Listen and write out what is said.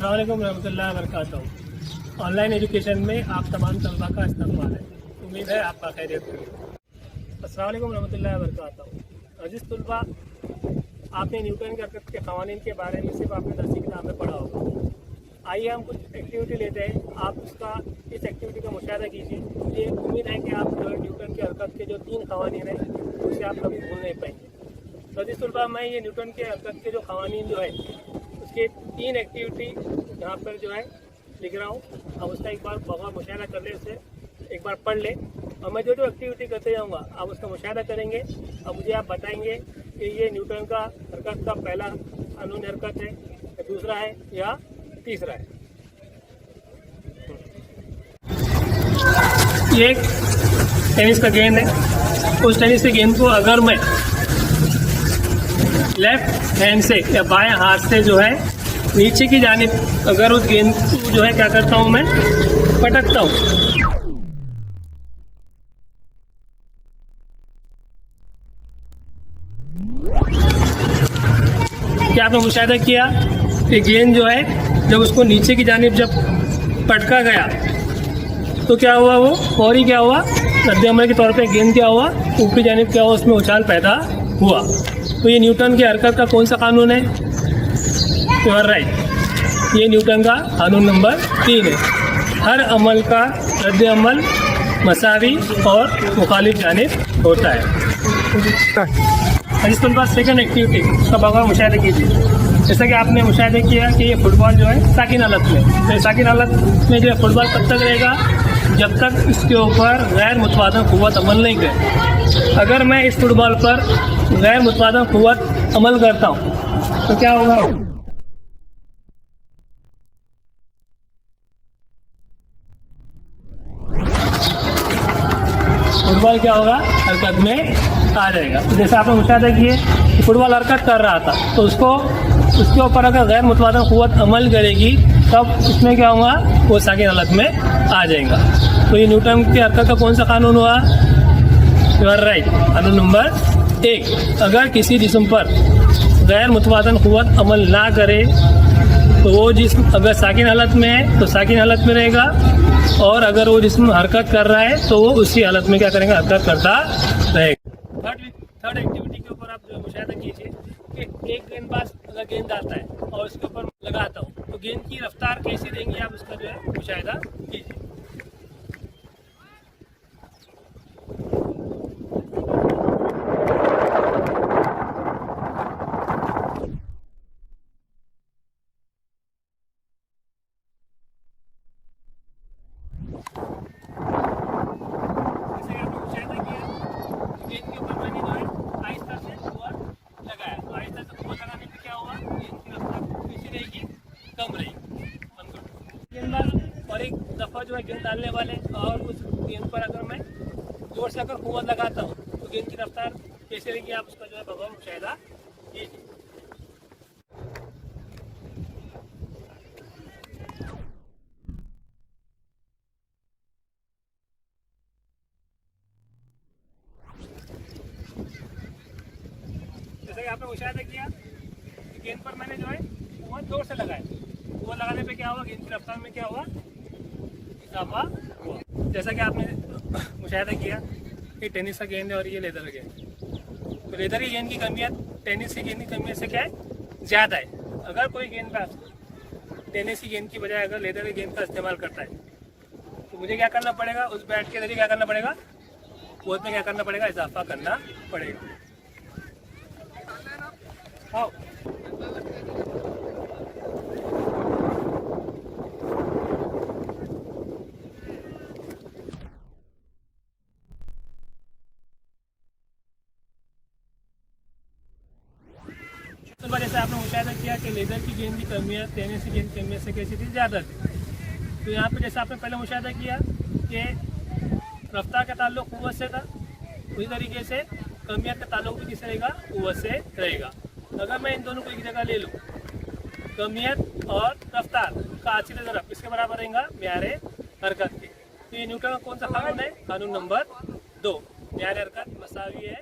अस्सलाम वालेकुम रहमतुल्लाहि व बरकातहू। ऑनलाइन एजुकेशन में आप तमाम तलबा का इस्तकबाल है। उम्मीद है आपका खैरियत होगी। अस्सलाम वालेकुम रहमतुल्लाहि व बरकातहू। अजीज़ तलबा, आपने न्यूटन के हरकत के क़वानीन के बारे में सिर्फ आपने दरसी किताब में पढ़ा होगा। आइए हम कुछ एक्टिविटी लेते हैं, आप इस एक्टिविटी का मुशाहिदा कीजिए। मुझे उम्मीद है कि आप जो न्यूटन के हरकत के जो 3 क़वानीन हैं उसे आप कभी भूल नहीं पाएंगे। तो अजीज़ तलबा, मैं ये न्यूटन के हरकत के जो क़वानीन जो है उसके 3 एक्टिविटी यहाँ पर जो है लिख रहा हूँ। अब उसका एक बार बगौर मुशाहिदा कर ले, उसे एक बार पढ़ ले और मैं जो एक्टिविटी करते जाऊँगा आप उसका मुशाहिदा करेंगे और मुझे आप बताएंगे कि ये न्यूटन का हरकत का पहला कानूनी हरकत है, दूसरा है या तीसरा है। ये एक टेनिस का गेंद है। उस टेनिस के गेंद को अगर मैं लेफ्ट हैंड से या बाएं हाथ से जो है नीचे की जानिब अगर उस गेंद को जो है क्या करता हूं, मैं पटकता हूं। क्या आपने मुशाहिदा किया कि गेंद जो है जब उसको नीचे की जानिब जब पटका गया तो क्या हुआ, वो फौरी क्या हुआ, रद्द-ए-अमल के तौर पे गेंद क्या हुआ, ऊपरी जानिब क्या हुआ, उसमें उछाल पैदा हुआ। तो ये न्यूटन की हरकत का कौन सा कानून है? यू आर राइट, ये न्यूटन का कानून नंबर 3 है। हर अमल का रद्द-ए-अमल मसावी और मुखालिफ जानिब होता है। इसके बाद सेकंड एक्टिविटी उसका बगौर मुशाहिदा कीजिए। जैसा कि आपने मुशाहिदा किया कि ये फुटबॉल जो है साकिन हालत में, तो साकिन हालत में जो है फुटबॉल तब तक रहेगा जब तक इसके ऊपर गैर मुतवाज़न क़ुव्वत अमल नहीं करे। अगर मैं इस फुटबॉल पर गैर मुतवाज़न क़ुव्वत अमल करता हूँ तो क्या होगा, फुटबॉल क्या होगा, हरकत में आ जाएगा। तो जैसे आपने मुशाहिदा किए कि फुटबॉल हरकत कर रहा था तो उसके ऊपर अगर गैर मुतवाज़न क़ुव्वत अमल करेगी तब उसमें क्या होगा, वो साकिन हालत में आ जाएगा। तो ये न्यूटन की हरकत का कौन सा कानून हुआ? यू आर राइट, कानून नंबर 1। अगर किसी जिस्म पर गैर मुतवाज़न क़ुव्वत अमल ना करे तो वो जिस्म अगर साकिन हालत में है तो साकिन हालत में रहेगा, और अगर वो जिस्म हरकत कर रहा है तो वो उसी हालत में क्या करेंगे, हरकत करता रहेगा। थर्ड एक्टिविटी के ऊपर आप जो मुशाहिदा कीजिए कि एक गेंदबाज अगर गेंद आता है और उसके ऊपर लगाता हूँ तो गेंद की रफ्तार कैसी देंगे, आप उसका जो है मुशाहिदा कीजिए। और एक दफ़ा जो है गेंद डालने वाले और उस गेंद पर अगर मैं जोर से अगर क़ुव्वत लगाता हूँ तो गेंद की रफ्तार कैसे रहेगी, आप उसका जो है बगौर मुशाहिदा कीजिए। जैसे कि आपने मुशाहिदा किया गेंद पर मैंने जो है क़ुव्वत जोर से लगाया, वो लगाने पे क्या हुआ, गेंद की रफ्तार में क्या हुआ, इजाफा हुआ। जैसा कि आपने मुशाहिदा किया कि टेनिस का गेंद है और ये लेदर गेंद, तो लेदर की गेंद की कमियत टेनिस की गेंद की कमियत से क्या है, ज़्यादा है। अगर कोई गेंदबाज टेनिस की गेंद की बजाय अगर लेदर की गेंद का इस्तेमाल करता है तो मुझे क्या करना पड़ेगा, उस बैट के जरिए क्या करना पड़ेगा, क़ुव्वत में क्या करना पड़ेगा, इजाफा करना पड़ेगा। आओ जैसे आपने मुशाहिदा किया कि लेदर की गेंद की कमियत टेनिस की गेंद की कमियत से कैसी थी, ज़्यादा थी। तो यहाँ पे जैसे आपने पहले मुशाहिदा किया कि रफ्तार का ताल्लुक क़ुव्वत से था, उसी तरीके से कमियत का ताल्लुक भी किससे रहेगा, क़ुव्वत से रहेगा। अगर मैं इन दोनों को एक जगह ले लूँ, कमियत और रफ्तार का आसिल ज़रफ़ किसके बराबर रहेगा, म्यारे हरकत के। तो ये न्यूटन का कौन सा कानून है, कानून नंबर 2, म्यारे हरकत मसावी है